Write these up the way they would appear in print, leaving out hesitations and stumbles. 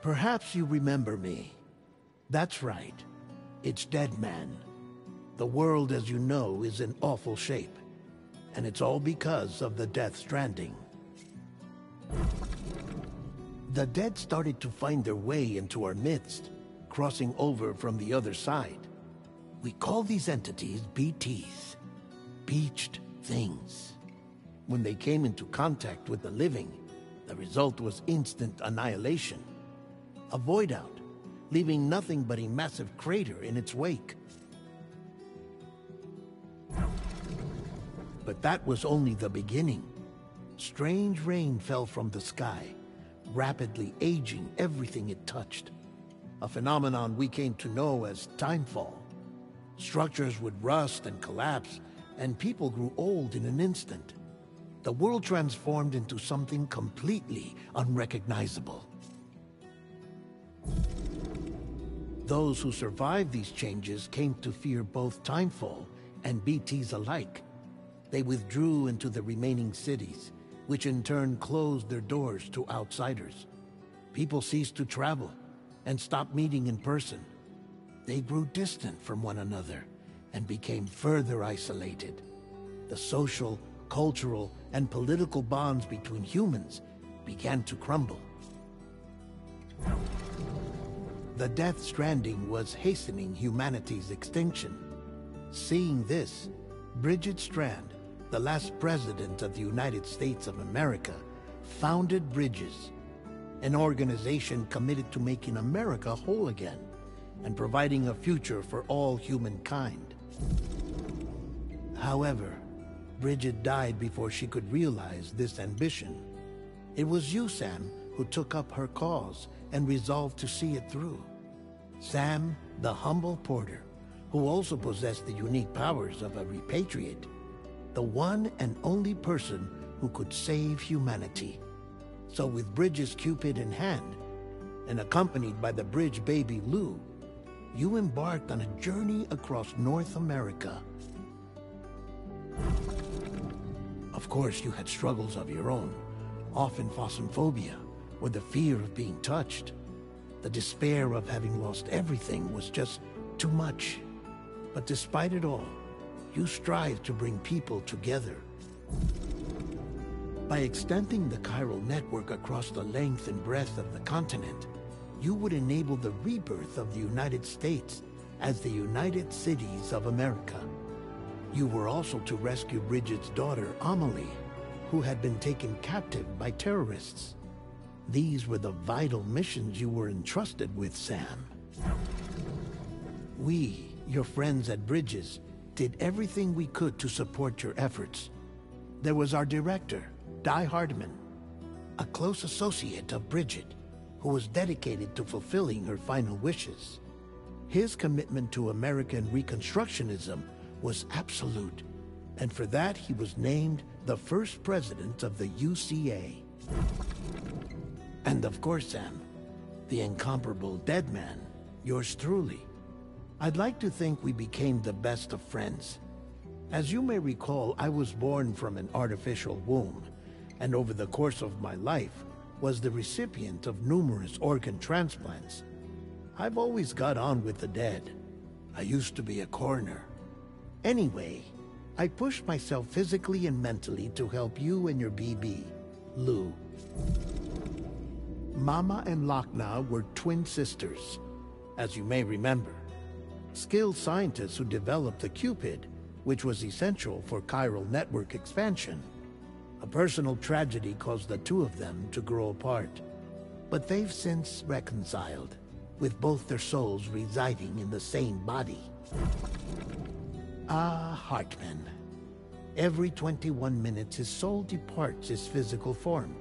Perhaps you remember me. That's right. It's Dead Man. The world, as you know, is in awful shape. And it's all because of the Death Stranding. The dead started to find their way into our midst, crossing over from the other side. We call these entities BTs, Beached Things. When they came into contact with the living, the result was instant annihilation. A void out, leaving nothing but a massive crater in its wake. But that was only the beginning. Strange rain fell from the sky, rapidly aging everything it touched. A phenomenon we came to know as timefall. Structures would rust and collapse, and people grew old in an instant. The world transformed into something completely unrecognizable. Those who survived these changes came to fear both timefall and BTs alike. They withdrew into the remaining cities, which in turn closed their doors to outsiders. People ceased to travel and stopped meeting in person. They grew distant from one another and became further isolated. The social, cultural, and political bonds between humans began to crumble. The Death Stranding was hastening humanity's extinction. Seeing this, Bridget Strand, the last president of the United States of America, founded Bridges, an organization committed to making America whole again and providing a future for all humankind. However, Bridget died before she could realize this ambition. It was you, Sam, who took up her cause and resolved to see it through. Sam, the humble porter, who also possessed the unique powers of a repatriate, the one and only person who could save humanity. So with Bridges' Cupid in hand, and accompanied by the bridge baby Lou, you embarked on a journey across North America. Of course, you had struggles of your own, often phasmophobia, or the fear of being touched. The despair of having lost everything was just too much. But despite it all, you strive to bring people together. By extending the chiral network across the length and breadth of the continent, you would enable the rebirth of the United States as the United Cities of America. You were also to rescue Bridget's daughter, Amelie, who had been taken captive by terrorists. These were the vital missions you were entrusted with, Sam. We, your friends at Bridges, did everything we could to support your efforts. There was our director, Di Hardman, a close associate of Bridget, who was dedicated to fulfilling her final wishes. His commitment to American Reconstructionism was absolute, and for that he was named the first president of the UCA. And of course, Sam, the incomparable Dead Man, yours truly. I'd like to think we became the best of friends. As you may recall, I was born from an artificial womb, and over the course of my life was the recipient of numerous organ transplants. I've always got on with the dead. I used to be a coroner. Anyway, I pushed myself physically and mentally to help you and your BB, Lou. Mama and Lochna were twin sisters, as you may remember. Skilled scientists who developed the Cupid, which was essential for chiral network expansion. A personal tragedy caused the two of them to grow apart. But they've since reconciled, with both their souls residing in the same body. Ah, Hartman. Every 21 minutes his soul departs his physical form,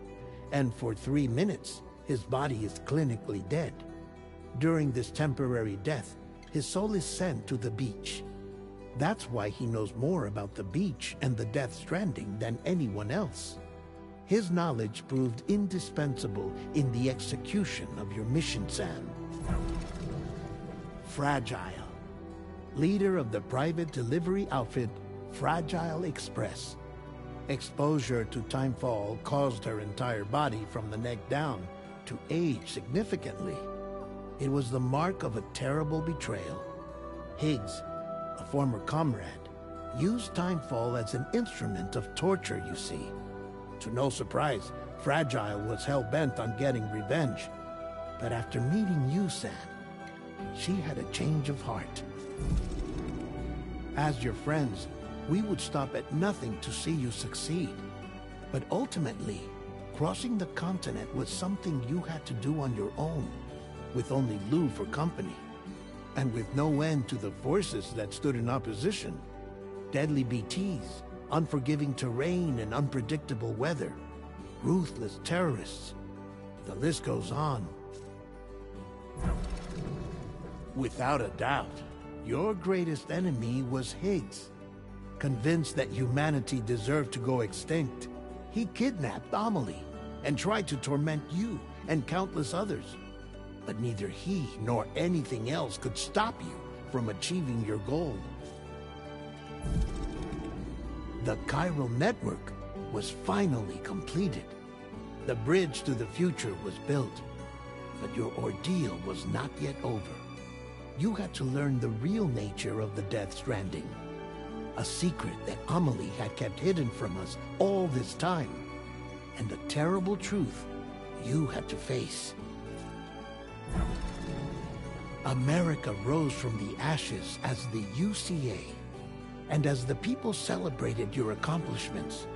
and for 3 minutes his body is clinically dead. During this temporary death, his soul is sent to the beach. That's why he knows more about the beach and the Death Stranding than anyone else. His knowledge proved indispensable in the execution of your mission, Sam. Fragile, leader of the private delivery outfit Fragile Express. Exposure to timefall caused her entire body from the neck down to age significantly. It was the mark of a terrible betrayal. Higgs, a former comrade, used Timefall as an instrument of torture, you see. To no surprise, Fragile was hell-bent on getting revenge. But after meeting you, Sam, she had a change of heart. As your friends, we would stop at nothing to see you succeed. But ultimately, crossing the continent was something you had to do on your own, with only Lou for company, and with no end to the forces that stood in opposition. Deadly BTs, unforgiving terrain and unpredictable weather, ruthless terrorists. The list goes on. Without a doubt, your greatest enemy was Higgs. Convinced that humanity deserved to go extinct, he kidnapped Amelie and tried to torment you and countless others. But neither he nor anything else could stop you from achieving your goal. The chiral network was finally completed. The bridge to the future was built. But your ordeal was not yet over. You had to learn the real nature of the Death Stranding. A secret that Amelie had kept hidden from us all this time. And the terrible truth you had to face. America rose from the ashes as the UCA. And as the people celebrated your accomplishments,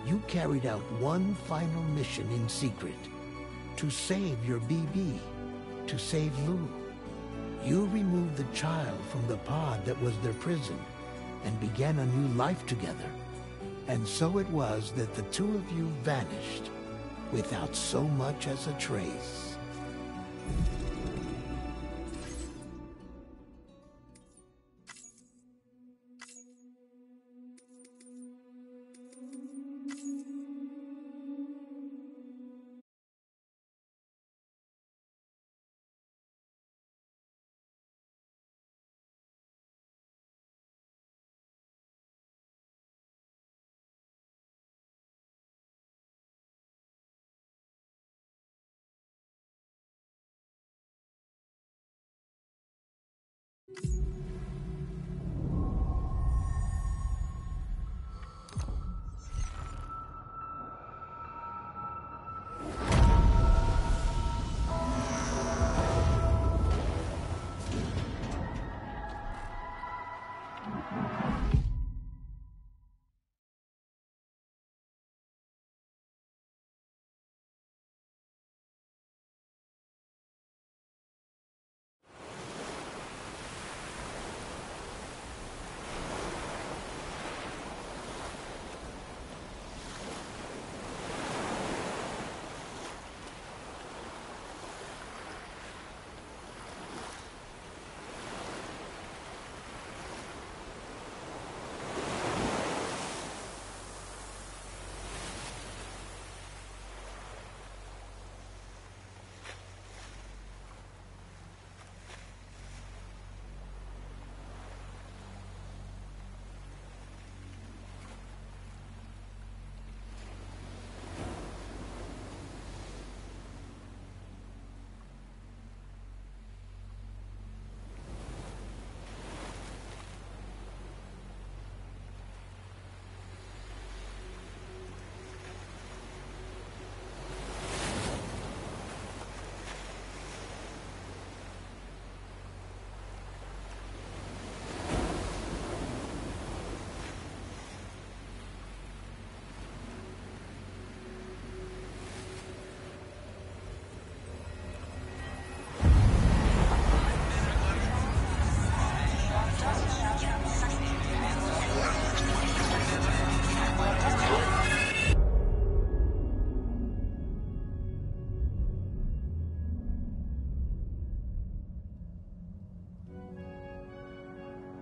you carried out one final mission in secret. To save your BB. To save Lou. You removed the child from the pod that was their prison and began a new life together. And so it was that the two of you vanished without so much as a trace.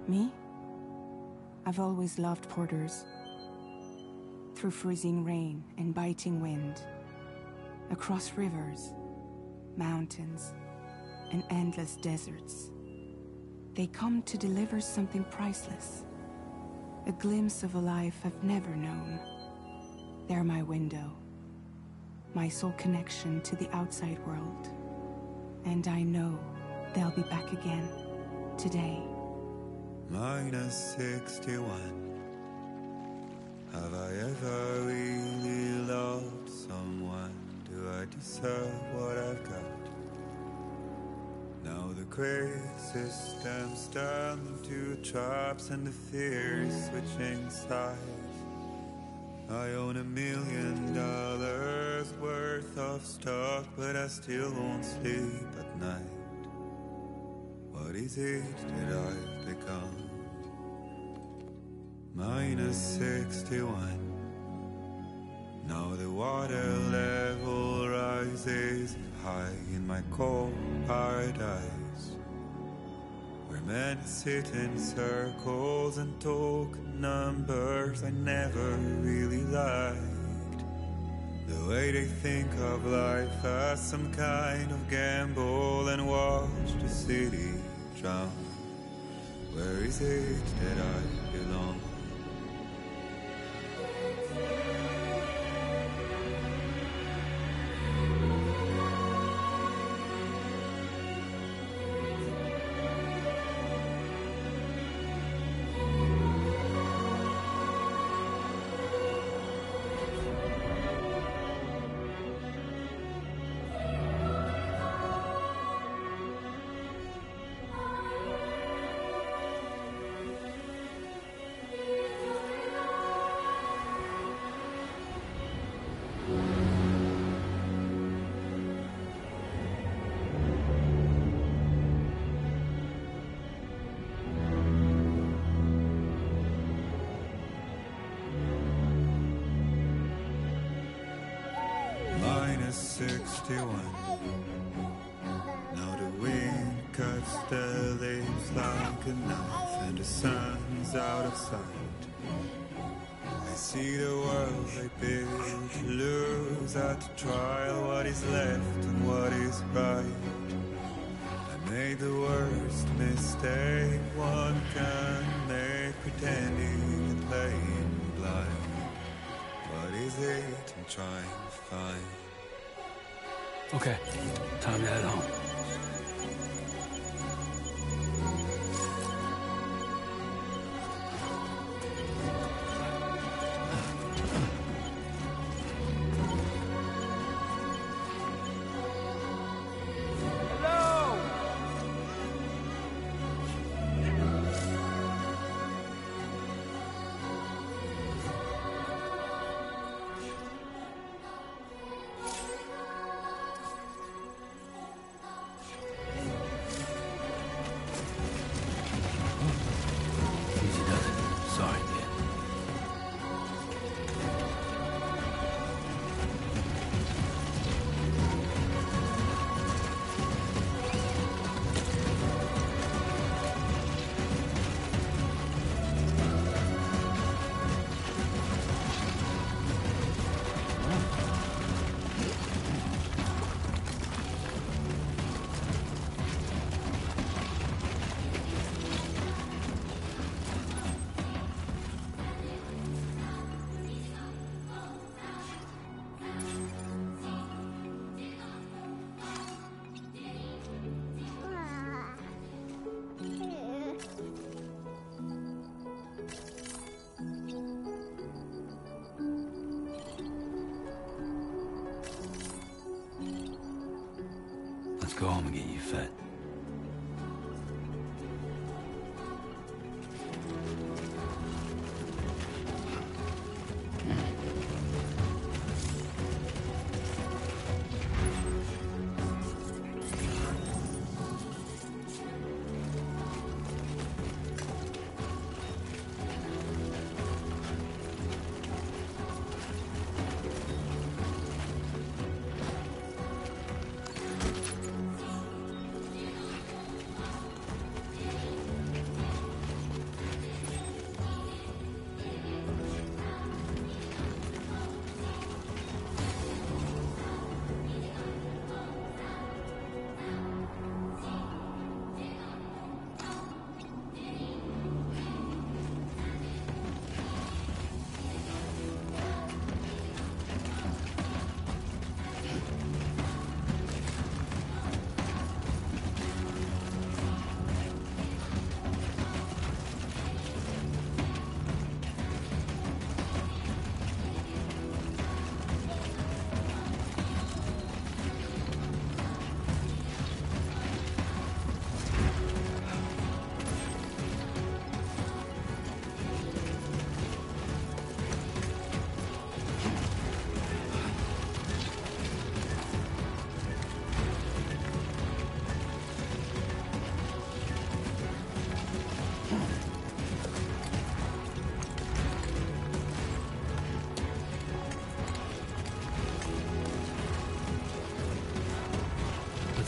Me? I've always loved porters. Through freezing rain and biting wind, across rivers, mountains, and endless deserts, they come to deliver something priceless. A glimpse of a life I've never known. They're my window, my sole connection to the outside world. And I know they'll be back again today. -61. Have I ever really loved someone? Do I deserve what I've got? Now the crazy system's turned into traps and the fear is switching sides. I own $1 million worth of stock, but I still won't sleep at night. What is it that I've become? -61. Now the water level rises high in my cold paradise, where men sit in circles and talk numbers I never really liked. The way they think of life as some kind of gamble and watch the city drown. Where is it that I belong? -61. Now the wind cuts the leaves like a knife and the sun's out of sight. I see the world they build to lose at the trial, what is left and what is right. I made the worst mistake one can make, pretending and playing blind. What is it I'm trying to find? Okay, time to head home. Go home and get you fed.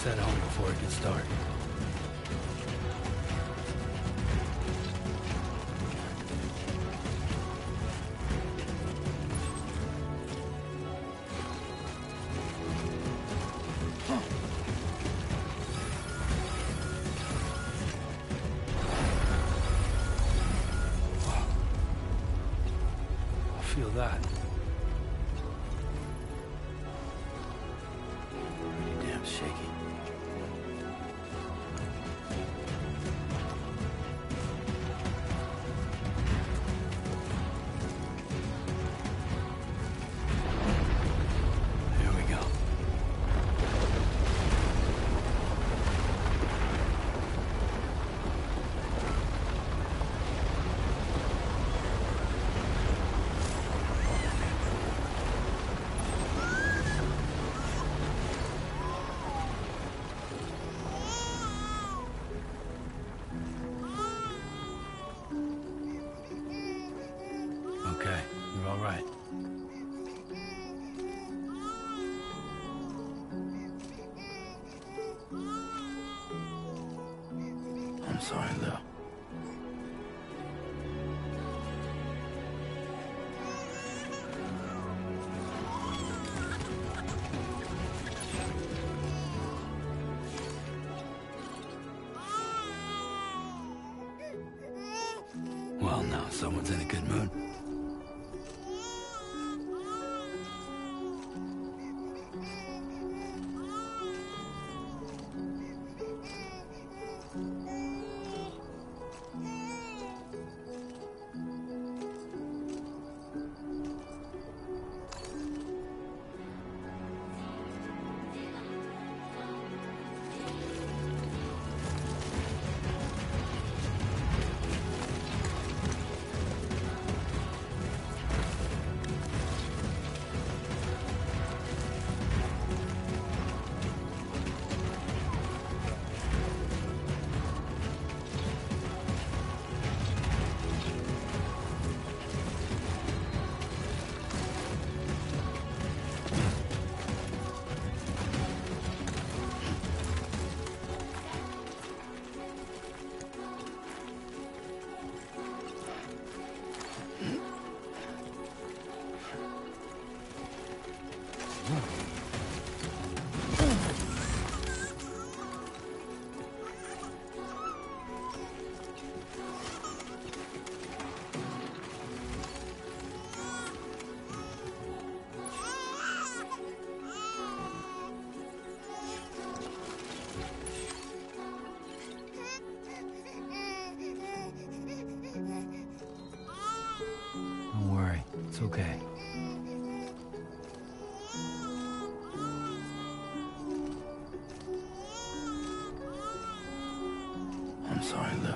head home before it gets dark. Feel that. Pretty damn shaky. Here we go. Okay, you're all right. I'm sorry, Lou. Well, now someone's in a good mood. Don't worry, it's okay. I'm sorry, Lou.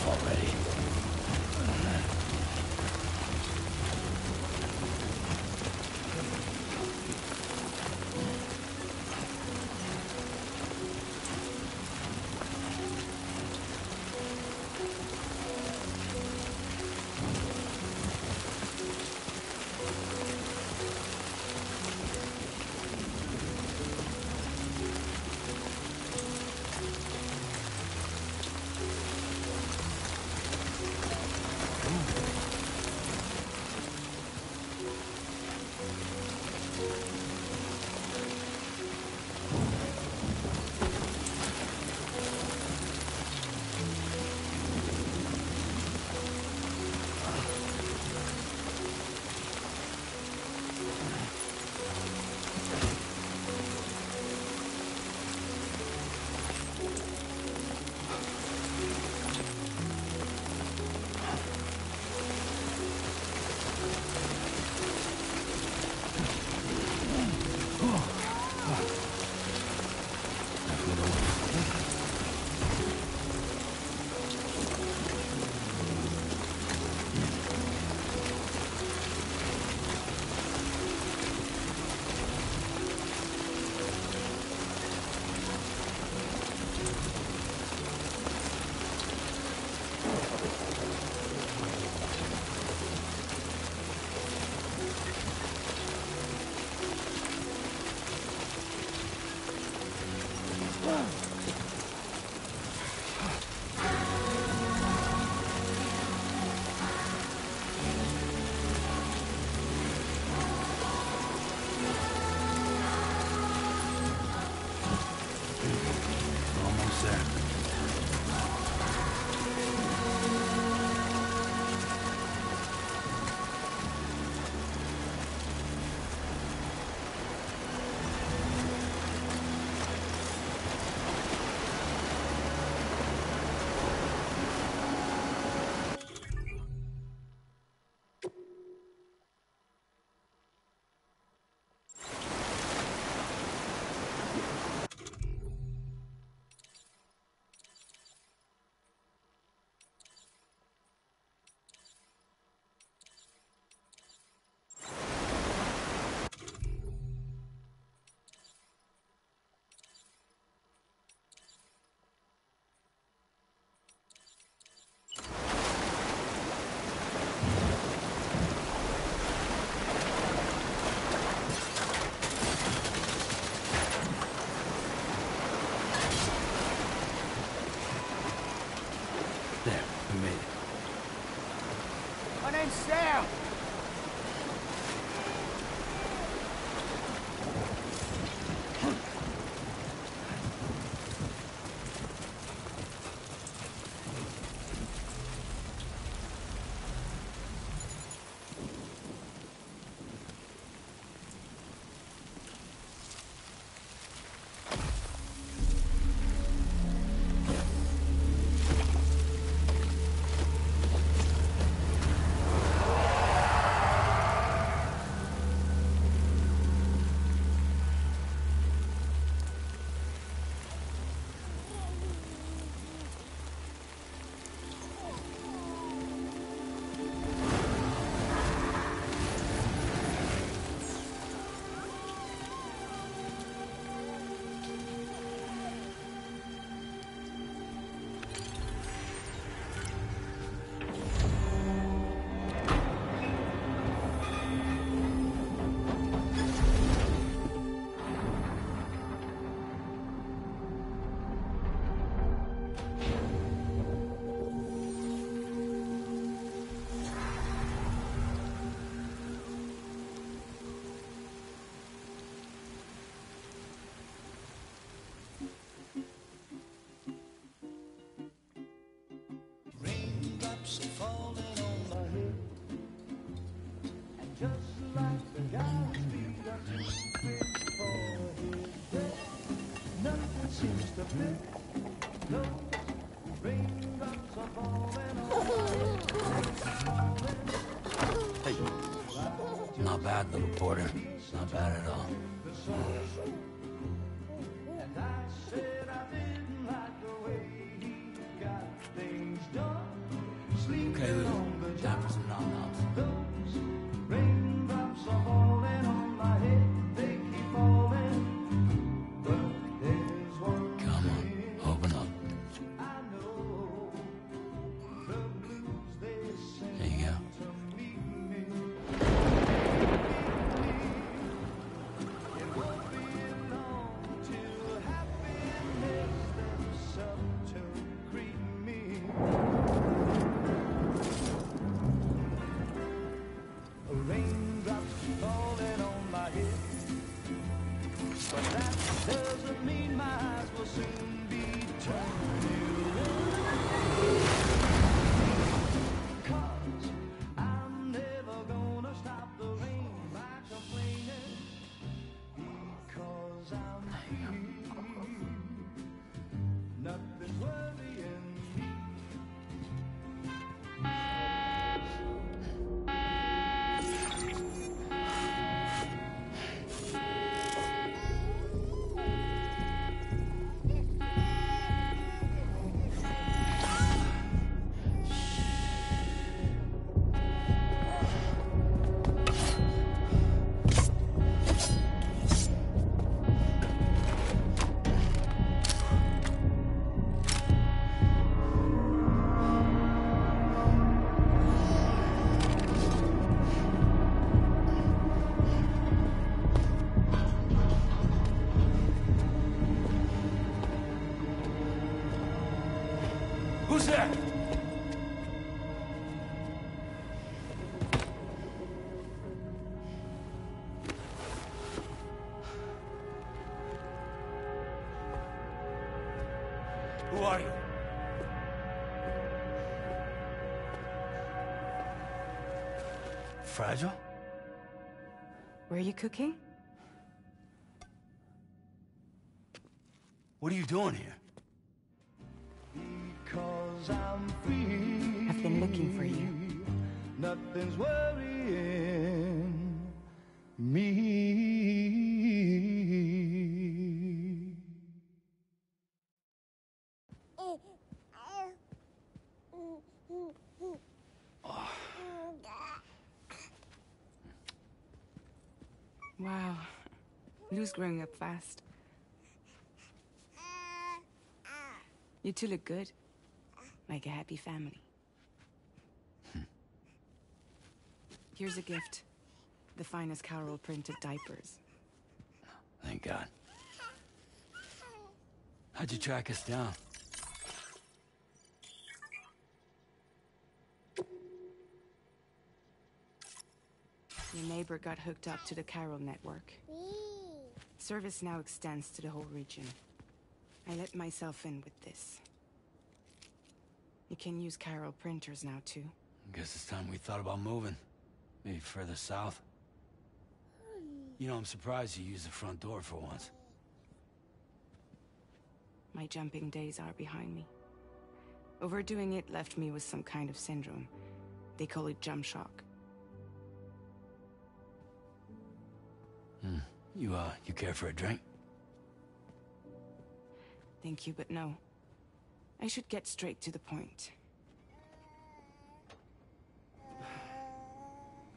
enough already. Sam! Raindrops are falling on my head, and just like the guy's feet are too big for his bed, nothing seems to fit. Those raindrops are falling on my head. Hey. Not bad, little Porter. Not bad at all. And I said I didn't like the way he got things done. doesn't mean my eyes will soon be turning. 'Cause I'm never gonna stop the rain by complaining. Because I'm free. Nothing's worrying me. Who's there? Who are you? Fragile? Were you cooking? What are you doing here? Because I'm free. I've been looking for you. Nothing's worrying me. Wow. Lou's growing up fast. You two look good. Like a happy family. Here's a gift. The finest Carol printed diapers. Thank God. How'd you track us down? Your neighbor got hooked up to the Carol network. Service now extends to the whole region. I let myself in with this. You can use Carol printers now, too. Guess it's time we thought about moving. Maybe further south. You know, I'm surprised you used the front door for once. My jumping days are behind me. Overdoing it left me with some kind of syndrome. They call it jump shock. You care for a drink? Thank you, but no. I should get straight to the point.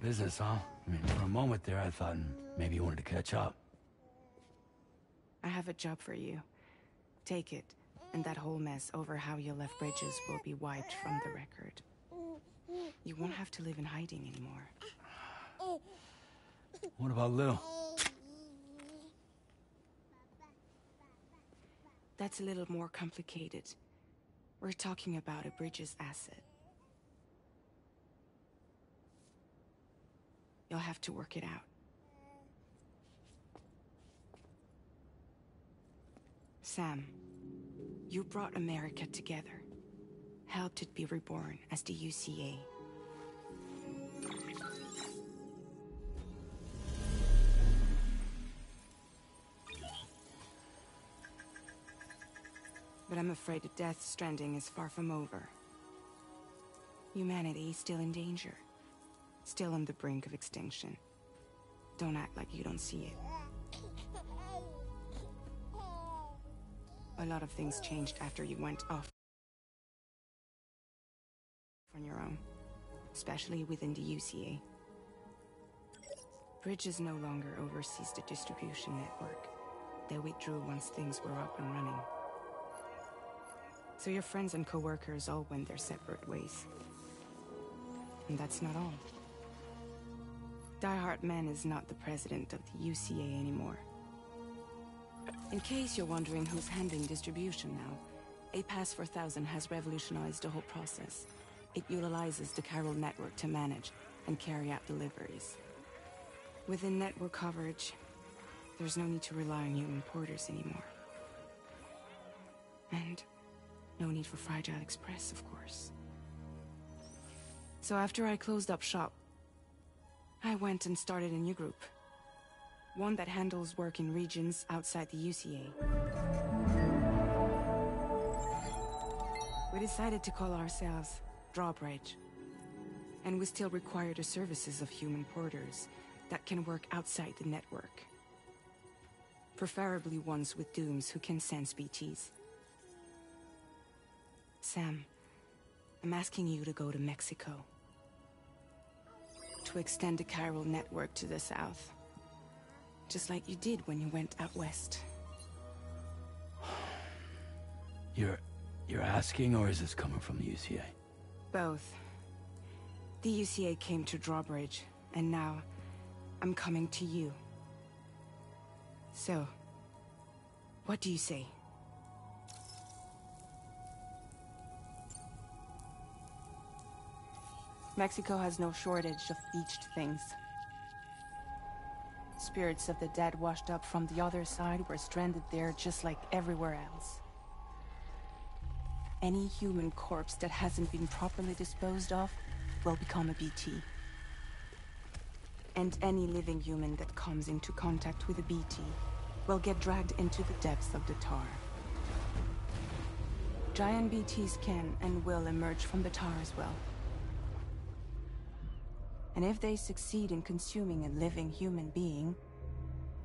Business, huh? I mean, for a moment there, I thought maybe you wanted to catch up. I have a job for you. Take it, and that whole mess over how you left Bridges will be wiped from the record. You won't have to live in hiding anymore. What about Lou? That's a little more complicated. We're talking about a Bridges asset. You'll have to work it out. Sam, you brought America together. Helped it be reborn as the UCA. But I'm afraid the Death Stranding is far from over. Humanity is still in danger. Still on the brink of extinction. Don't act like you don't see it. A lot of things changed after you went off on your own. Especially within the UCA. Bridges no longer oversees the distribution network. They withdrew once things were up and running. So your friends and co-workers all went their separate ways. And that's not all. Die Hard Man is not the president of the UCA anymore. In case you're wondering who's handling distribution now, A Pass 4000 has revolutionized the whole process. It utilizes the Carol network to manage and carry out deliveries. Within network coverage, there's no need to rely on human porters anymore. And no need for Fragile Express, of course. So after I closed up shop, I went and started a new group. One that handles work in regions outside the UCA. We decided to call ourselves Drawbridge. And we still require the services of human porters that can work outside the network. Preferably ones with dooms who can sense BTs. Sam, I'm asking you to go to Mexico. To extend the chiral network to the south. Just like you did when you went out west. You're asking, or is this coming from the UCA? Both. The UCA came to Drawbridge, and now I'm coming to you. So, what do you say? Mexico has no shortage of beached things. Spirits of the dead washed up from the other side were stranded there just like everywhere else. Any human corpse that hasn't been properly disposed of will become a BT. And any living human that comes into contact with a BT will get dragged into the depths of the tar. Giant BTs can and will emerge from the tar as well. And if they succeed in consuming a living human being,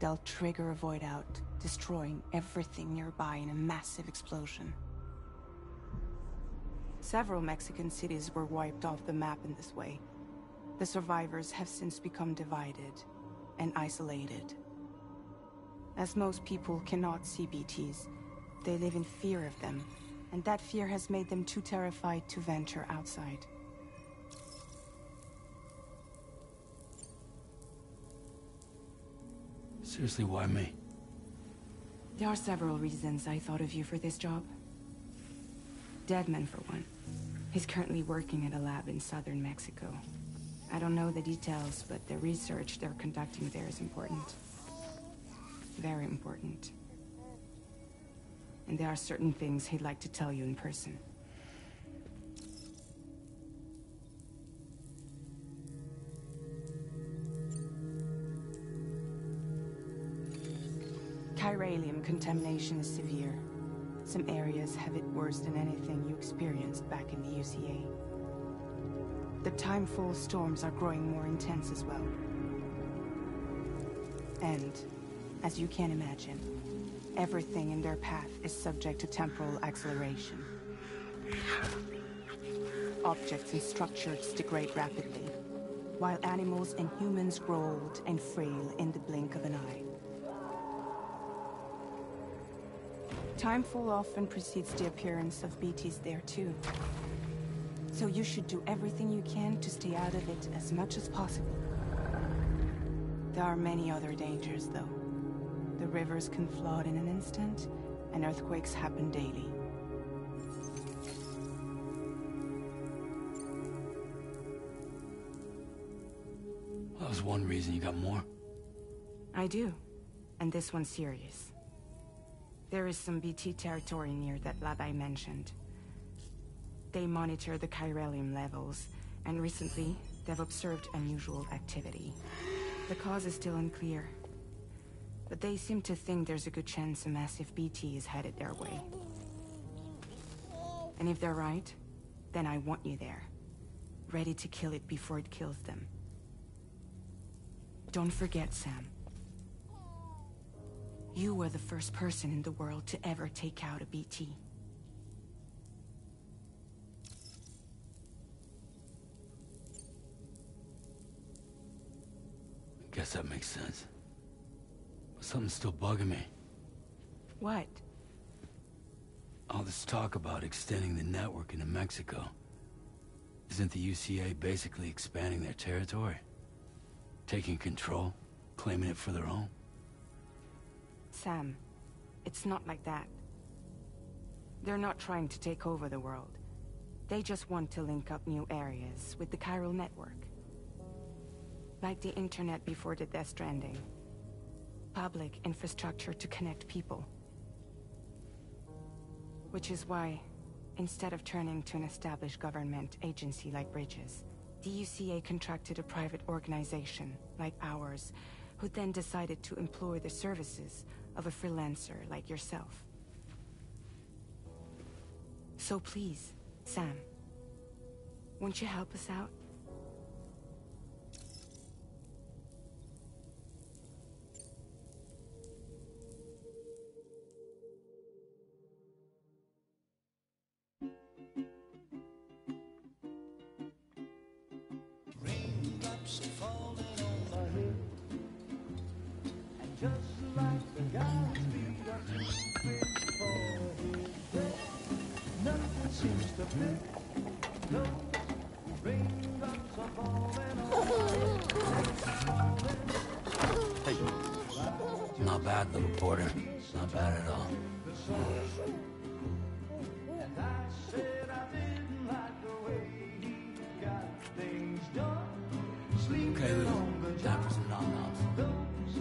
they'll trigger a void out, destroying everything nearby in a massive explosion. Several Mexican cities were wiped off the map in this way. The survivors have since become divided and isolated. As most people cannot see BTs, they live in fear of them, and that fear has made them too terrified to venture outside. Seriously, why me? There are several reasons I thought of you for this job. Deadman, for one. He's currently working at a lab in southern Mexico. I don't know the details, but the research they're conducting there is important. Very important. And there are certain things he'd like to tell you in person. Chiralium contamination is severe. Some areas have it worse than anything you experienced back in the UCA. The timefall storms are growing more intense as well. And, as you can imagine, everything in their path is subject to temporal acceleration. Objects and structures degrade rapidly, while animals and humans grow old and frail in the blink of an eye. Timefall often precedes the appearance of BTs there too. So you should do everything you can to stay out of it as much as possible. There are many other dangers though. The rivers can flood in an instant, and earthquakes happen daily. That was one reason. You got more? I do, and this one's serious. There is some BT territory near that lab I mentioned. They monitor the chiralium levels, and recently, they've observed unusual activity. The cause is still unclear, but they seem to think there's a good chance a massive BT is headed their way. And if they're right, then I want you there, ready to kill it before it kills them. Don't forget, Sam. You were the first person in the world to ever take out a BT. Guess that makes sense. But something's still bugging me. What? All this talk about extending the network into Mexico. Isn't the UCA basically expanding their territory? Taking control? Claiming it for their own? Sam, it's not like that. They're not trying to take over the world. They just want to link up new areas with the chiral network. Like the internet before the Death Stranding. public infrastructure to connect people. Which is why, instead of turning to an established government agency like Bridges, the UCA contracted a private organization like ours, who then decided to employ the services of a freelancer like yourself. So please, Sam, won't you help us out? Raindrops are falling on my head, and just like the guy's feet are too big for his bed, nothing seems to fit. Those raindrops are falling on my head. Hey. Not bad, little Porter. Not bad at all. And I said I didn't like the way he got things done. Okay, Lou. Time for some nom-noms. Those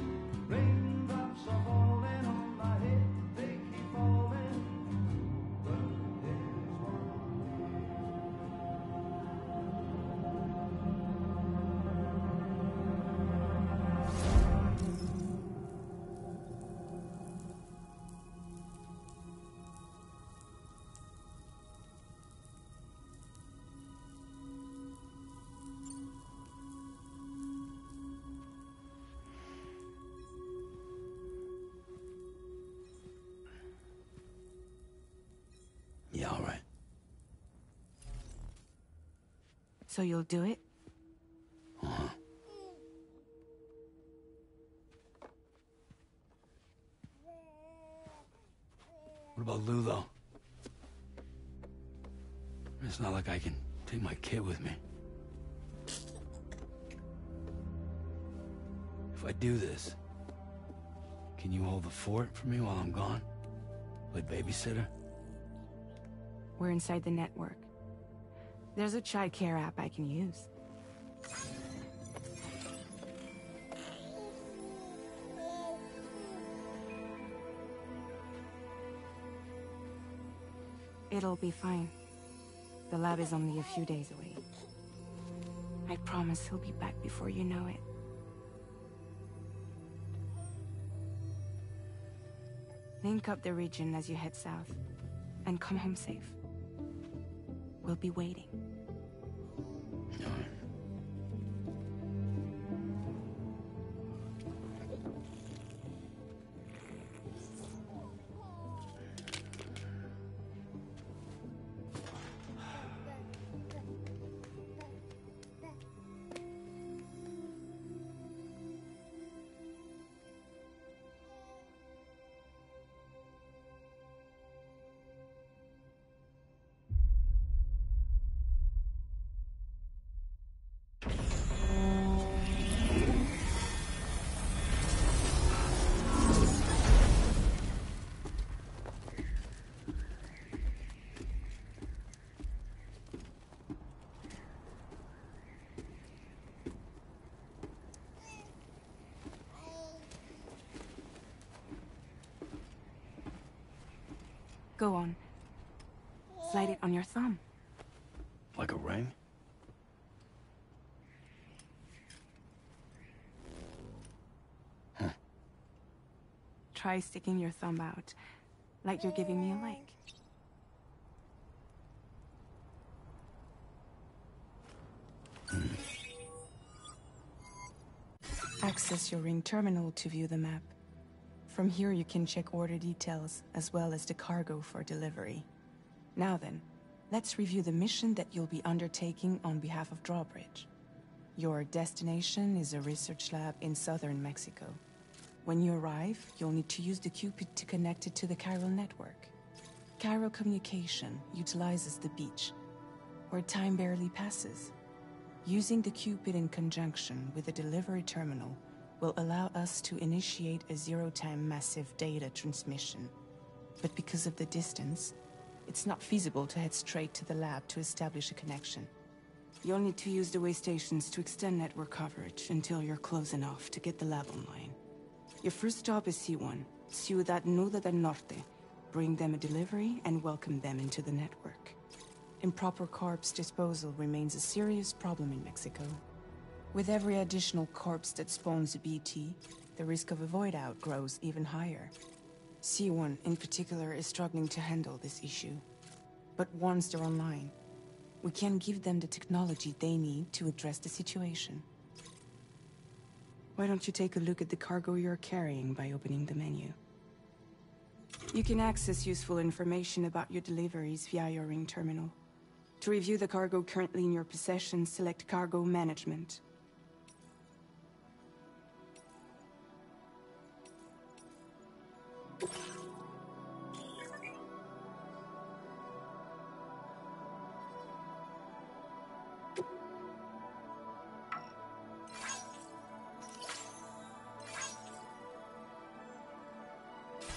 raindrops are falling on my head, they keep falling. But there's one. Yeah, all right. So you'll do it? Uh-huh. What about Lou, though? It's not like I can take my kid with me. If I do this, can you hold the fort for me while I'm gone? Play babysitter? We're inside the network. There's a child care app I can use. It'll be fine. The lab is only a few days away. I promise he'll be back before you know it. Link up the region as you head south, and come home safe. We'll be waiting. All right. Go on. Slide it on your thumb. Like a ring? Huh. Try sticking your thumb out, like you're giving me a like. Access your ring terminal to view the map. From here you can check order details, as well as the cargo for delivery. Now then, let's review the mission that you'll be undertaking on behalf of Drawbridge. Your destination is a research lab in southern Mexico. When you arrive, you'll need to use the Cupid to connect it to the chiral network. Chiral communication utilizes the beach, where time barely passes. Using the Cupid in conjunction with the delivery terminal will allow us to initiate a zero-time massive data transmission. But because of the distance, it's not feasible to head straight to the lab to establish a connection. You'll need to use the way stations to extend network coverage until you're close enough to get the lab online. Your first stop is C1, Ciudad Nuda del Norte. Bring them a delivery and welcome them into the network. Improper corpse disposal remains a serious problem in Mexico. With every additional corpse that spawns a BT, the risk of a void out grows even higher. C1 in particular is struggling to handle this issue. But once they're online, we can give them the technology they need to address the situation. Why don't you take a look at the cargo you're carrying by opening the menu? You can access useful information about your deliveries via your ring terminal. To review the cargo currently in your possession, select Cargo Management.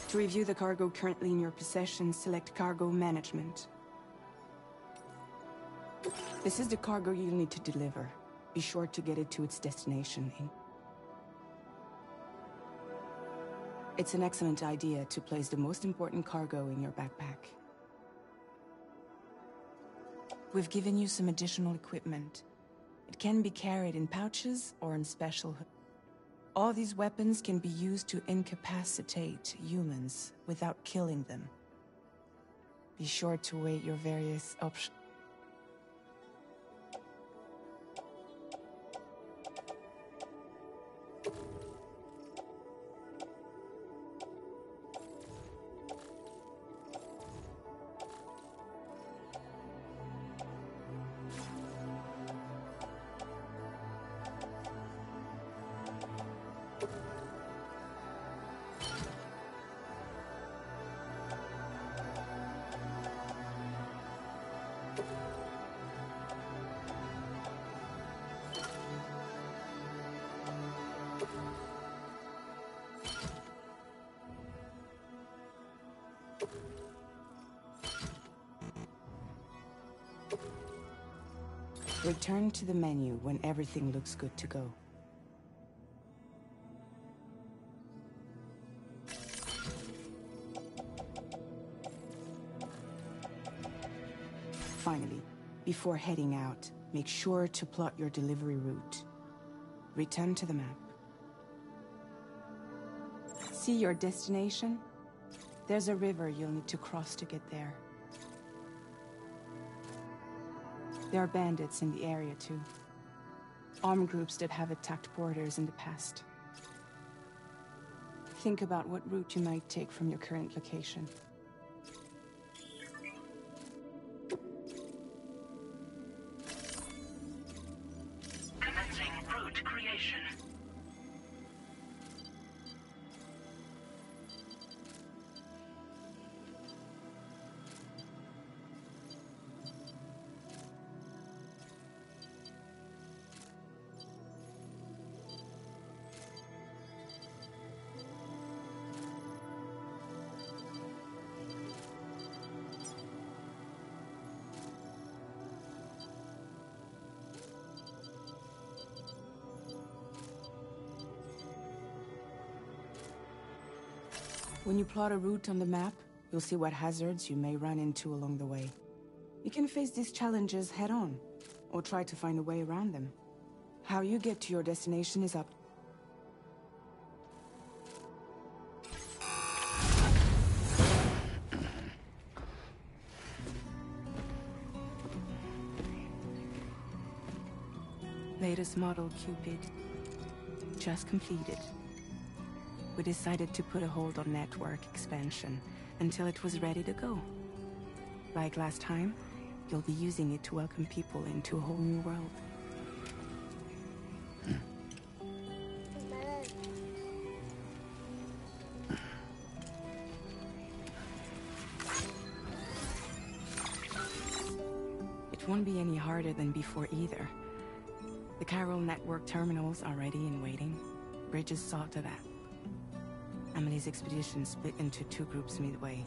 To review the cargo currently in your possession, select Cargo Management. This is the cargo you'll need to deliver. Be sure to get it to its destination. It's an excellent idea to place the most important cargo in your backpack. We've given you some additional equipment. It can be carried in pouches or in special hoods. All these weapons can be used to incapacitate humans without killing them. Be sure to weigh your various options. Return to the menu when everything looks good to go. Finally, before heading out, make sure to plot your delivery route. Return to the map. See your destination? There's a river you'll need to cross to get there. There are bandits in the area too. Armed groups that have attacked borders in the past. Think about what route you might take from your current location. Commencing route creation. When you plot a route on the map, you'll see what hazards you may run into along the way. You can face these challenges head-on, or try to find a way around them. How you get to your destination is up. Latest model Cupid. Just completed. We decided to put a hold on network expansion until it was ready to go. Like last time, you'll be using it to welcome people into a whole new world. It won't be any harder than before either. The Chiral network terminals are ready and waiting. Bridges saw to that. Emily's expedition split into two groups midway.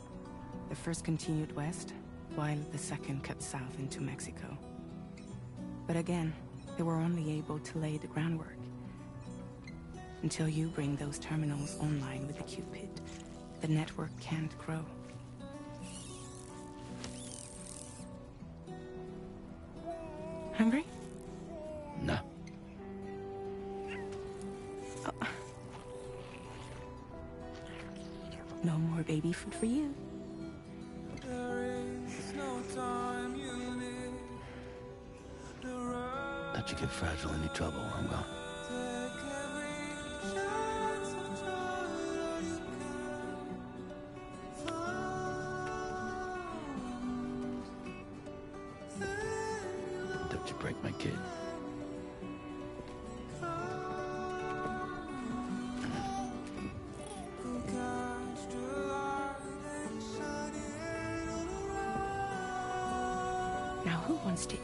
The first continued west, while the second cut south into Mexico. But again, they were only able to lay the groundwork. Until you bring those terminals online with the Cupid, the network can't grow. Hungry? No. Oh. No more baby food for you. Don't you get fragile any trouble while I'm gone. Don't you break my kid. Now who wants to eat?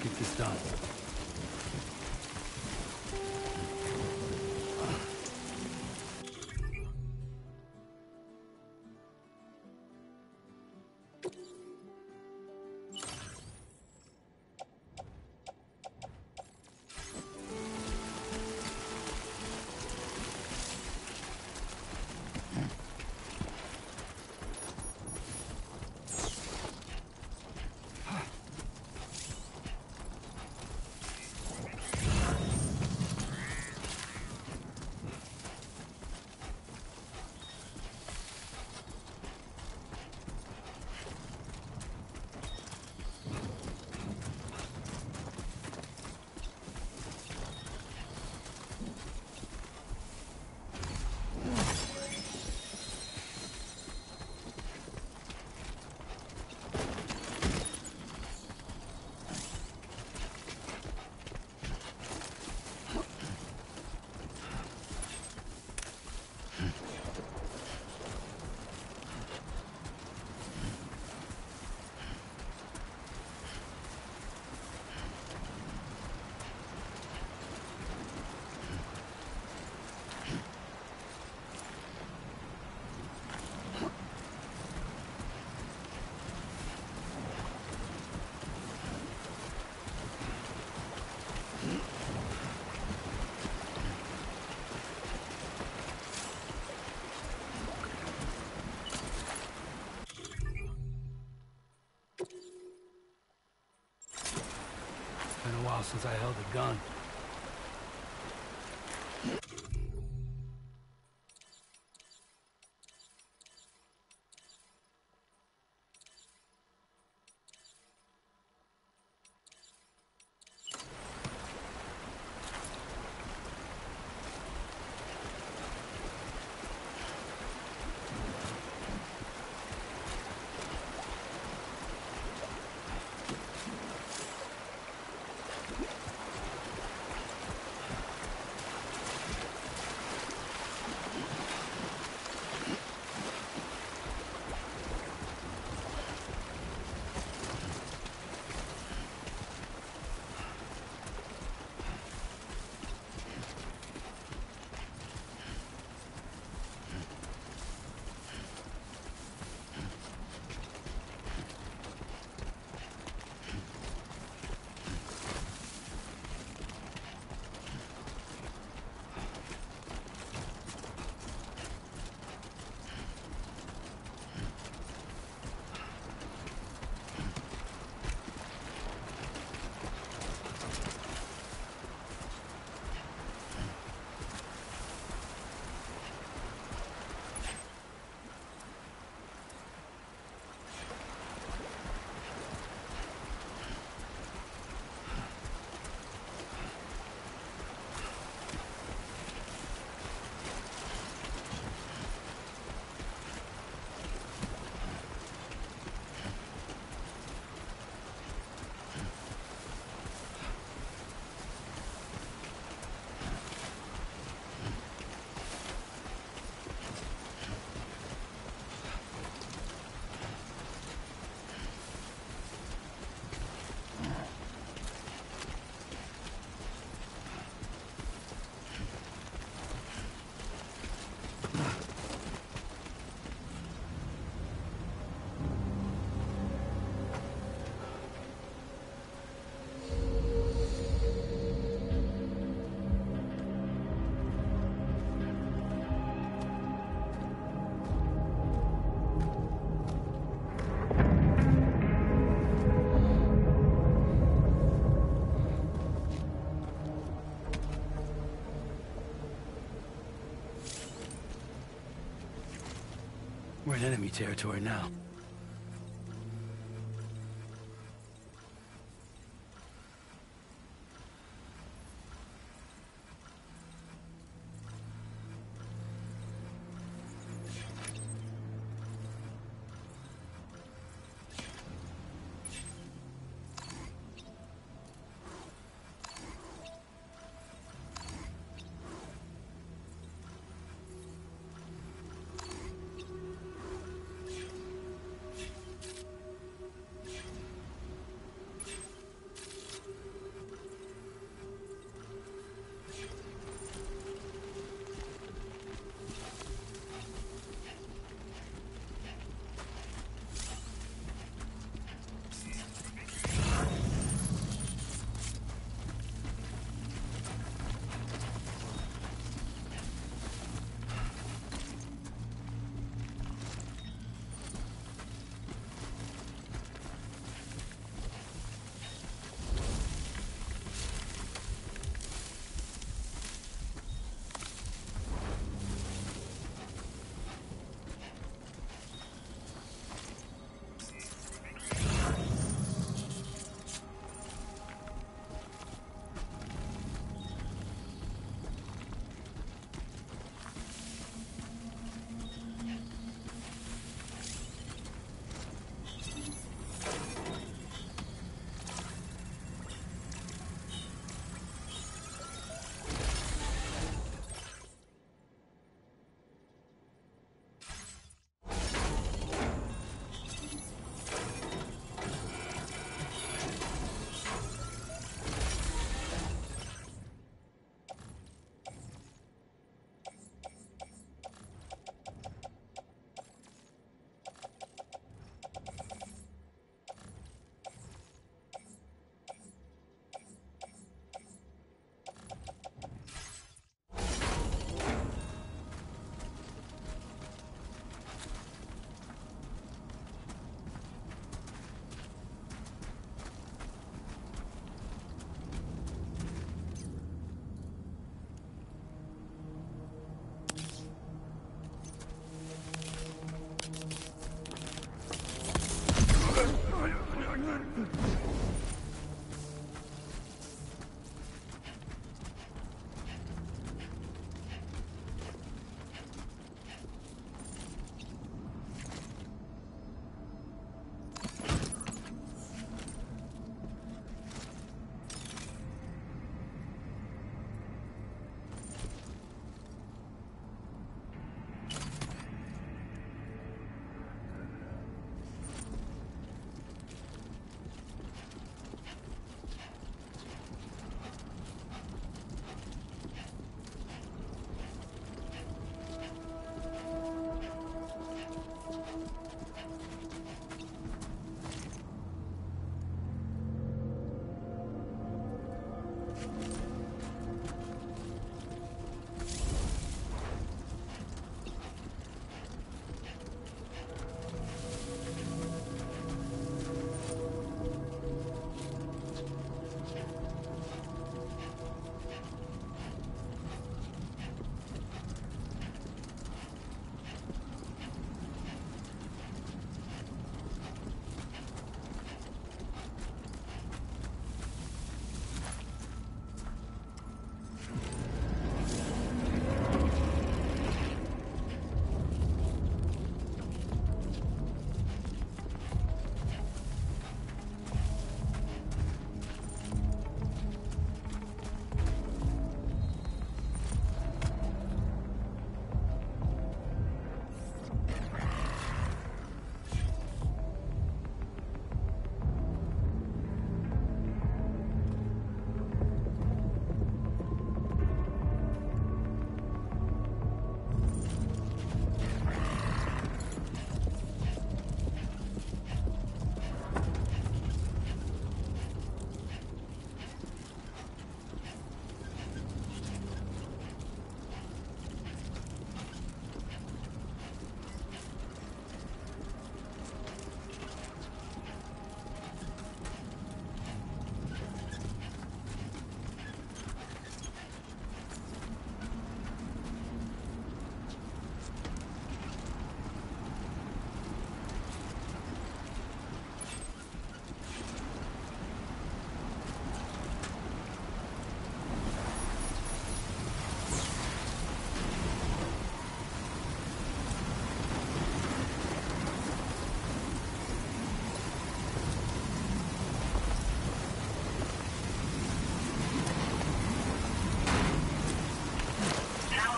Get this done. Been a while since I held a gun. We're in enemy territory now.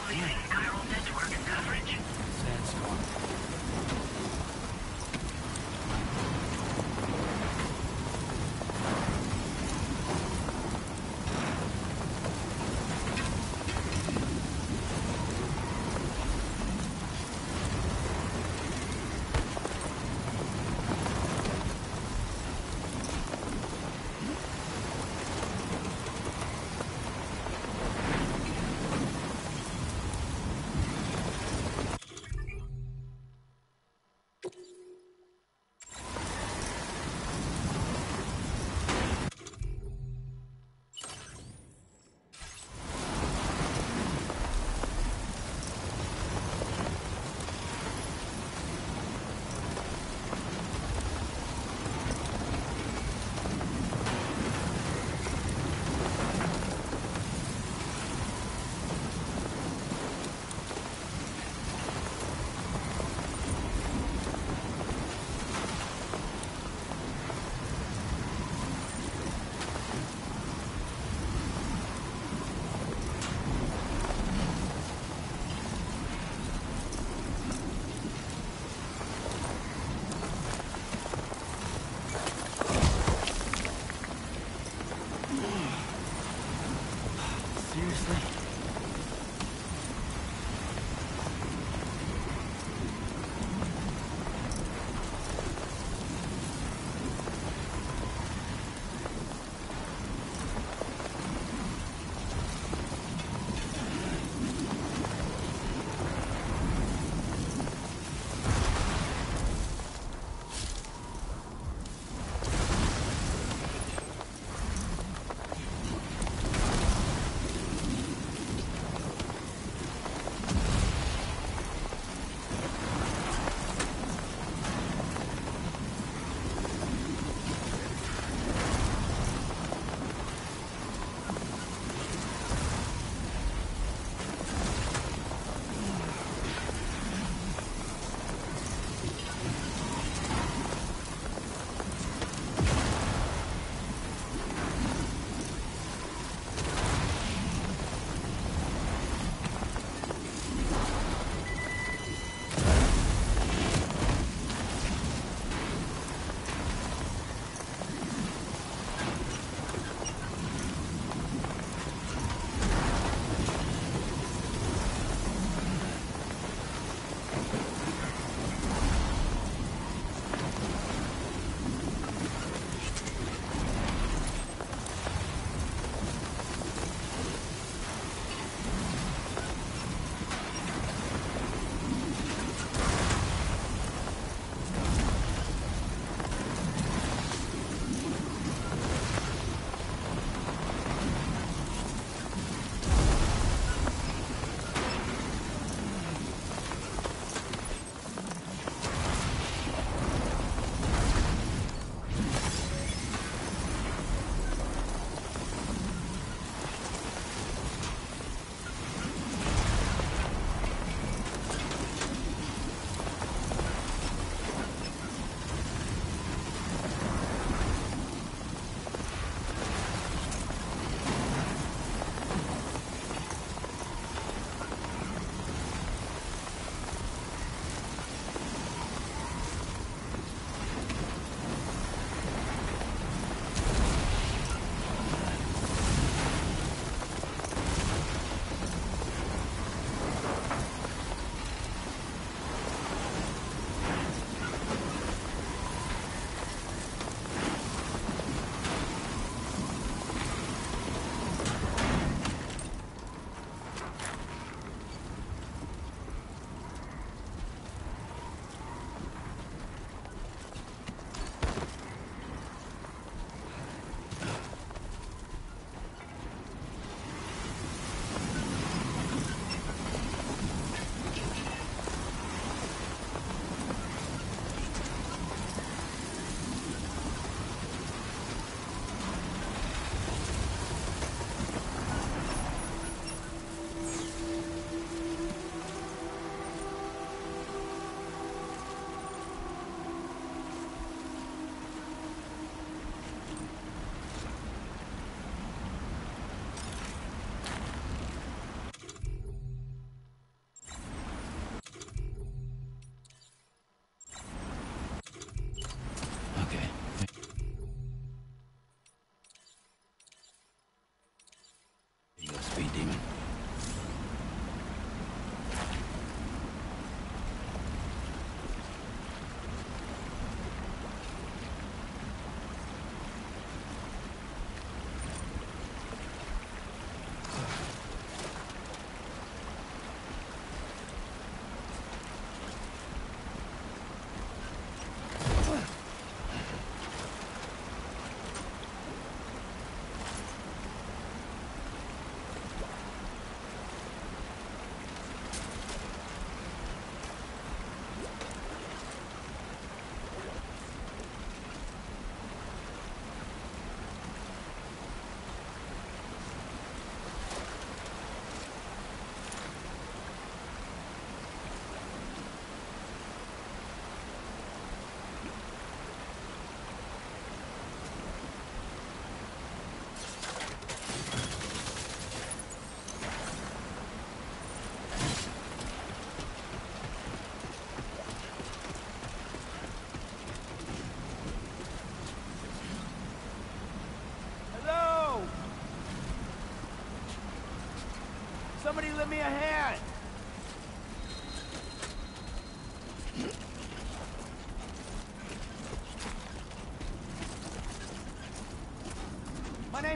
Sandstorm.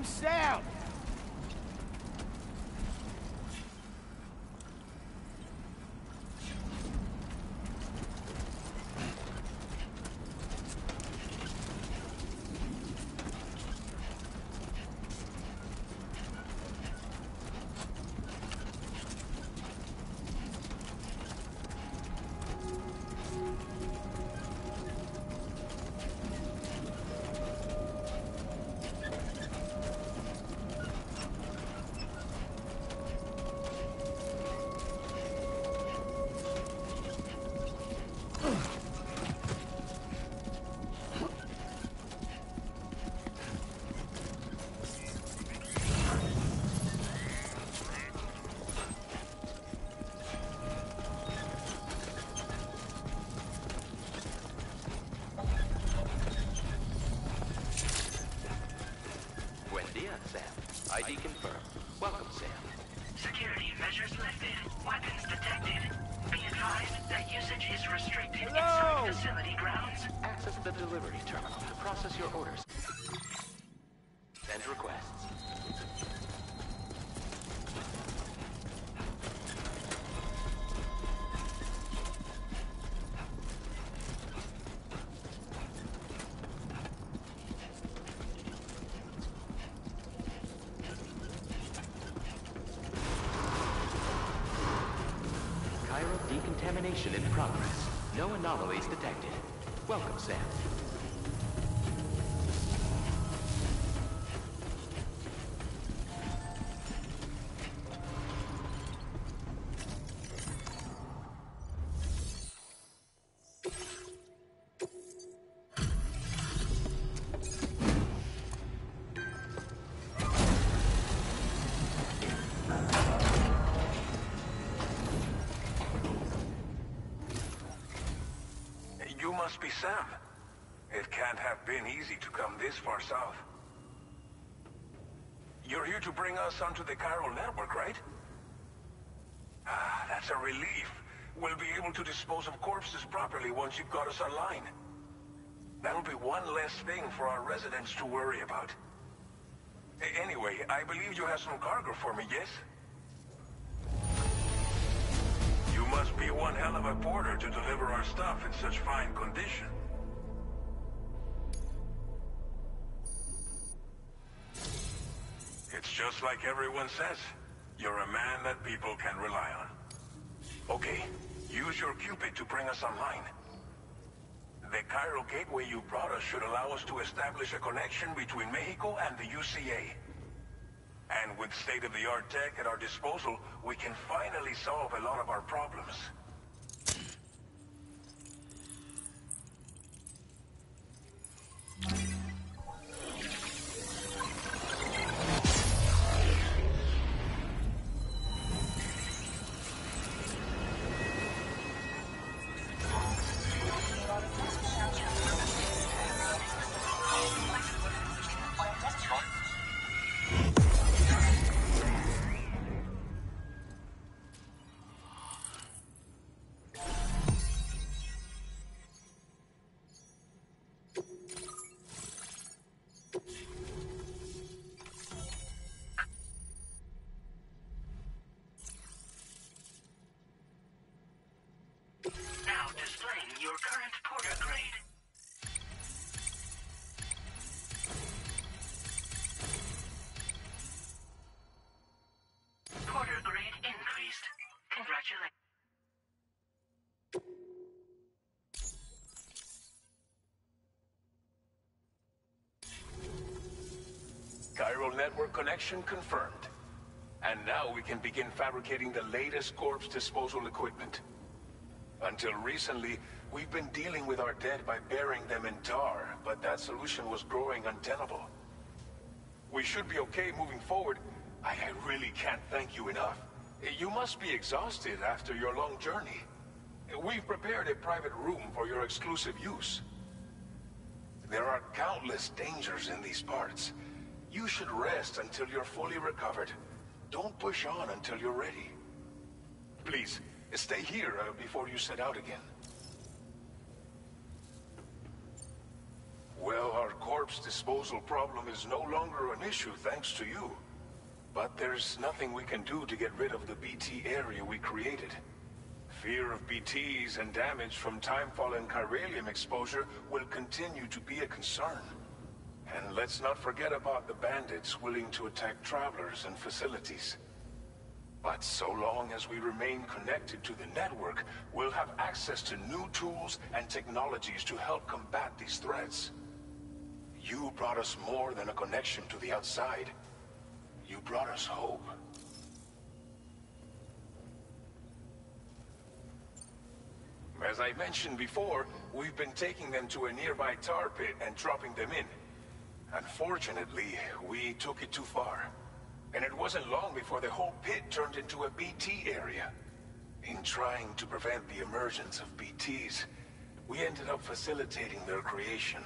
name's Sam! ID confirmed. Welcome, Sam. Security measures lifted. Weapons detected. Be advised that usage is restricted Hello? inside facility grounds. Access the delivery terminal to process your orders. Send requests. Decontamination in progress. No anomalies detected. Welcome, Sam. You must be Sam. It can't have been easy to come this far south. You're here to bring us onto the chiral network, right? Ah, that's a relief. We'll be able to dispose of corpses properly once you've got us online. That'll be one less thing for our residents to worry about. Anyway, I believe you have some cargo for me, yes? You must be one hell of a porter to deliver our stuff in such fine condition. It's just like everyone says. You're a man that people can rely on. Okay, use your Cupid to bring us online. The chiral gateway you brought us should allow us to establish a connection between Mexico and the UCA. And with state-of-the-art tech at our disposal, we can finally solve a lot of our problems. Now displaying your current porter grade. Porter grade increased. Congratulations. Chiral network connection confirmed. And now we can begin fabricating the latest corpse disposal equipment. Until recently, we've been dealing with our dead by burying them in tar, but that solution was growing untenable. We should be okay moving forward. I really can't thank you enough. You must be exhausted after your long journey. We've prepared a private room for your exclusive use. There are countless dangers in these parts. You should rest until you're fully recovered. Don't push on until you're ready. Please, stay here before you set out again. Well, our corpse corpse disposal problem is no longer an issue thanks to you. But there's nothing we can do to get rid of the BT area we created. Fear of BTs and damage from timefall and chiralium exposure will continue to be a concern. And let's not forget about the bandits willing to attack travelers and facilities. But so long as we remain connected to the network, we'll have access to new tools and technologies to help combat these threats. You brought us more than a connection to the outside. You brought us hope. As I mentioned before, we've been taking them to a nearby tar pit and dropping them in. Unfortunately, we took it too far. And it wasn't long before the whole pit turned into a BT area. In trying to prevent the emergence of BTs, we ended up facilitating their creation.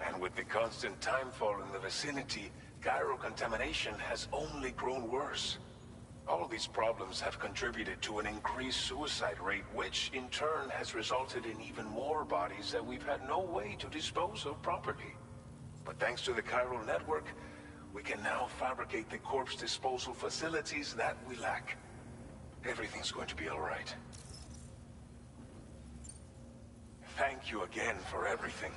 And with the constant timefall in the vicinity, gyro contamination has only grown worse. All of these problems have contributed to an increased suicide rate, which in turn has resulted in even more bodies that we've had no way to dispose of properly. But thanks to the chiral network, we can now fabricate the corpse disposal facilities that we lack. Everything's going to be all right. Thank you again for everything.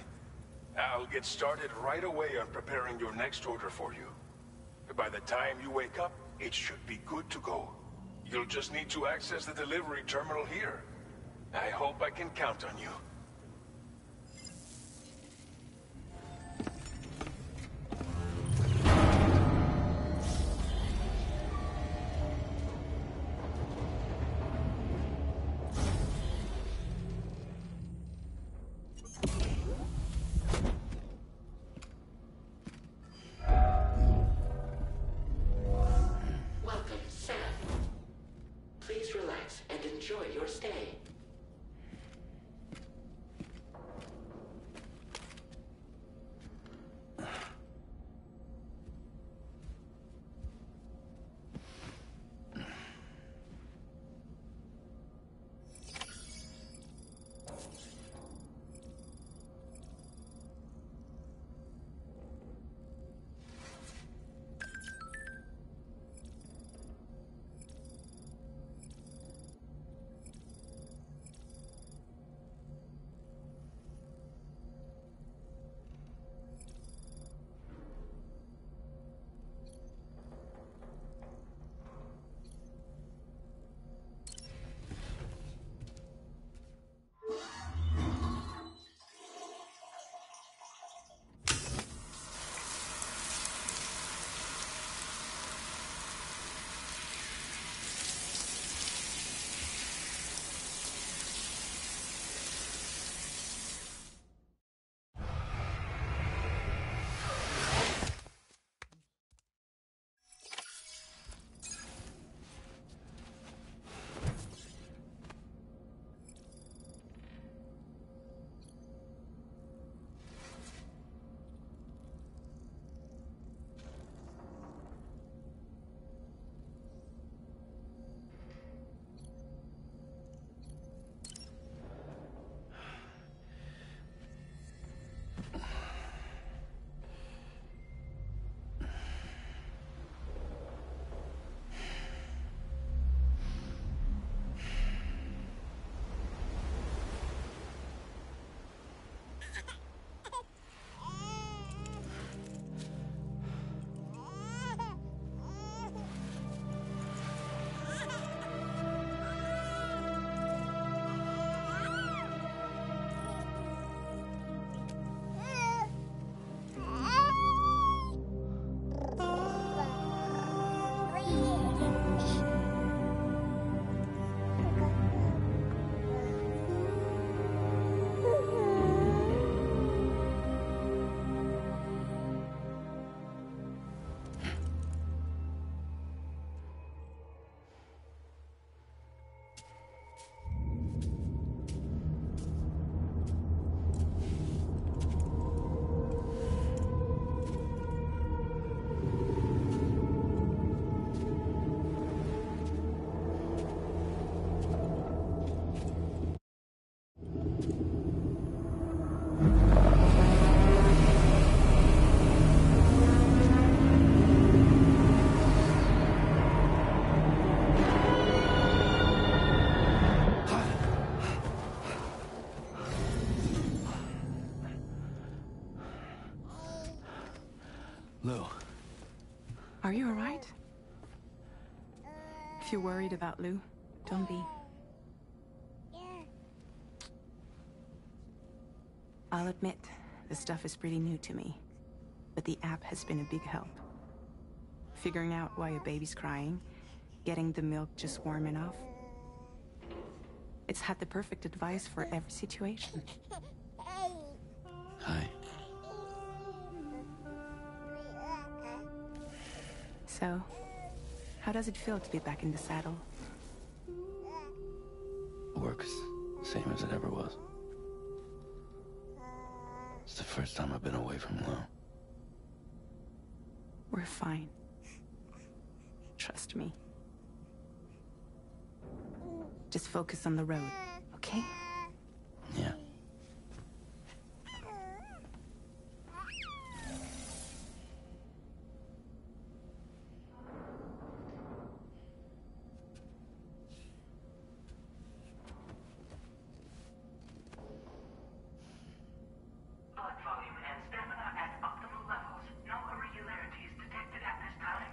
I'll get started right away on preparing your next order for you. By the time you wake up, it should be good to go. You'll just need to access the delivery terminal here. I hope I can count on you. If you're worried about Lou, don't be. I'll admit, the stuff is pretty new to me, but the app has been a big help. Figuring out why a baby's crying, getting the milk just warm enough. It's had the perfect advice for every situation. Hi. So, how does it feel to be back in the saddle? Works same as it ever was. It's the first time I've been away from Lou. We're fine. Trust me. Just focus on the road, okay? Yeah. Blood volume and stamina at optimal levels. No irregularities detected at this time.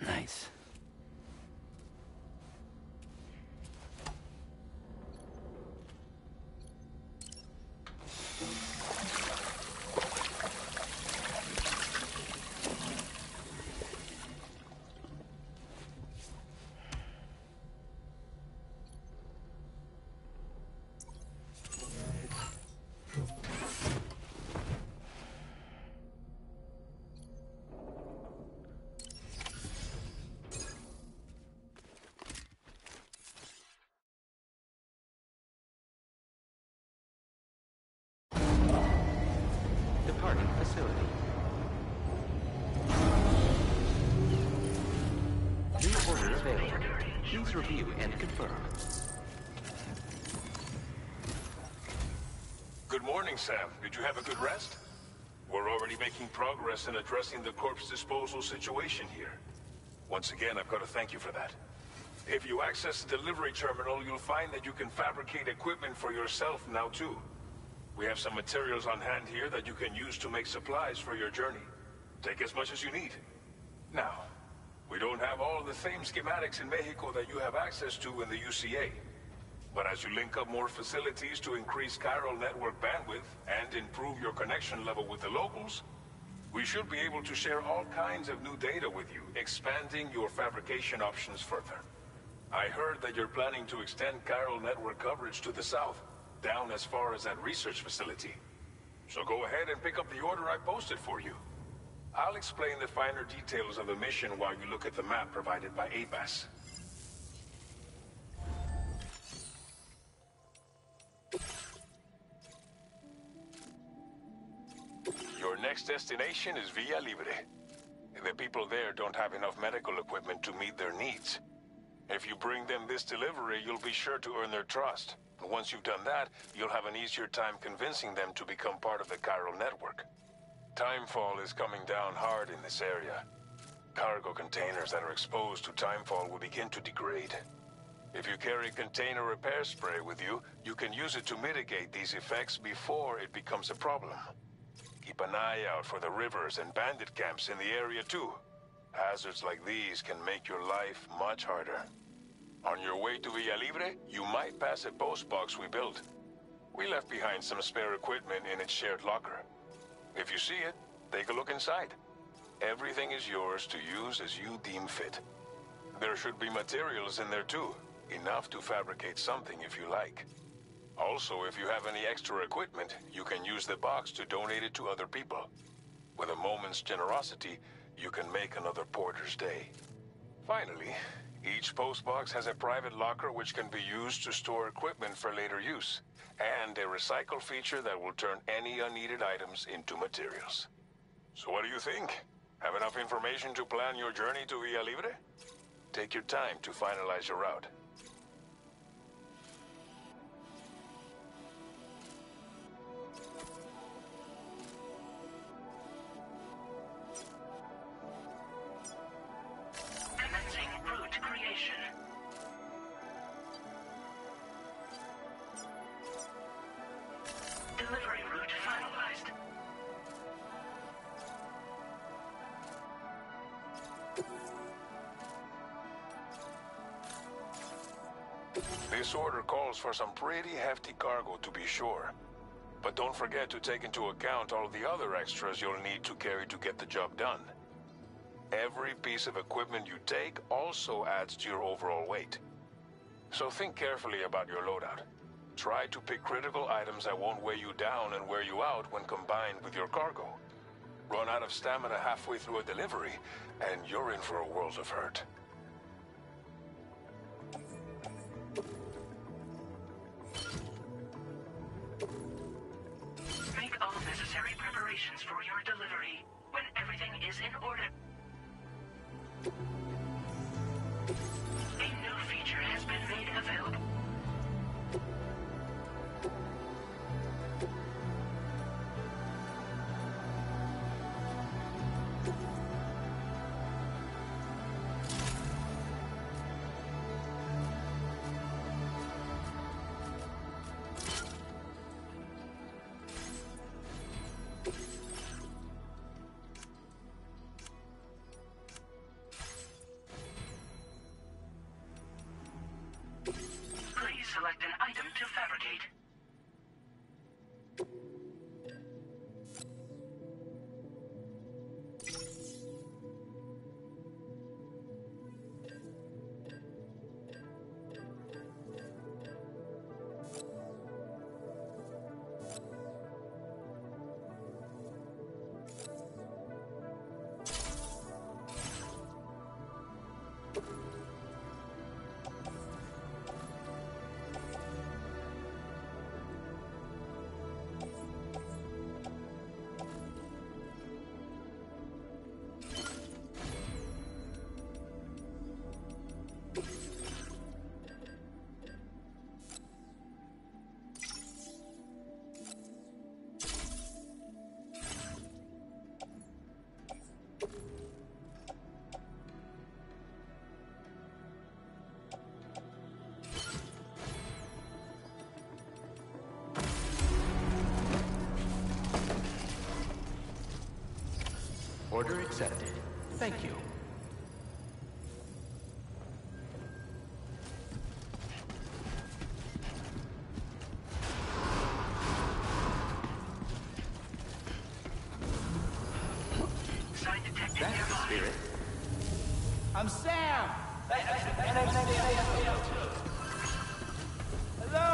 Nice. Departing facility. New orders available. Please review and confirm. Good morning, Sam. Did you have a good rest? We're already making progress in addressing the corpse disposal situation here. Once again, I've got to thank you for that. If you access the delivery terminal, you'll find that you can fabricate equipment for yourself now too. We have some materials on hand here that you can use to make supplies for your journey. Take as much as you need. Now, we don't have all the same schematics in Mexico that you have access to in the UCA. But as you link up more facilities to increase chiral network bandwidth and improve your connection level with the locals, we should be able to share all kinds of new data with you, expanding your fabrication options further. I heard that you're planning to extend chiral network coverage to the south, down as far as that research facility. So go ahead and pick up the order I posted for you. I'll explain the finer details of the mission while you look at the map provided by ABAS. Your next destination is Villa Libre. The people there don't have enough medical equipment to meet their needs. If you bring them this delivery, you'll be sure to earn their trust. And once you've done that, you'll have an easier time convincing them to become part of the chiral network. Timefall is coming down hard in this area. Cargo containers that are exposed to timefall will begin to degrade. If you carry container repair spray with you, you can use it to mitigate these effects before it becomes a problem. Keep an eye out for the rivers and bandit camps in the area too. Hazards like these can make your life much harder. On your way to Villa Libre, you might pass a post box we built. We left behind some spare equipment in its shared locker. If you see it, take a look inside. Everything is yours to use as you deem fit. There should be materials in there too, enough to fabricate something if you like. Also, if you have any extra equipment, you can use the box to donate it to other people. With a moment's generosity, you can make another porter's day. Finally, each postbox has a private locker which can be used to store equipment for later use, and a recycle feature that will turn any unneeded items into materials. So what do you think? Have enough information to plan your journey to Villa Libre? Take your time to finalize your route. Commencing route creation. Delivery route finalized. This order calls for some pretty hefty cargo, to be sure. But don't forget to take into account all the other extras you'll need to carry to get the job done. Every piece of equipment you take also adds to your overall weight. So think carefully about your loadout. Try to pick critical items that won't weigh you down and wear you out when combined with your cargo. Run out of stamina halfway through a delivery, and you're in for a world of hurt. Make all necessary preparations for your delivery when everything is in order. A new feature has been made available. Please select an item to fabricate. Order accepted. Thank you. Sign detected That's the nearby. spirit. I'm Sam! Hello!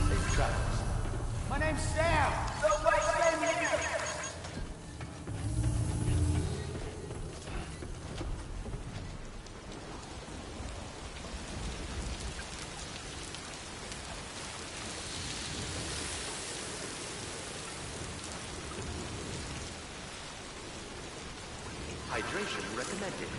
Safe travels. My name's Sam! Nobody say me! Hydration recommended.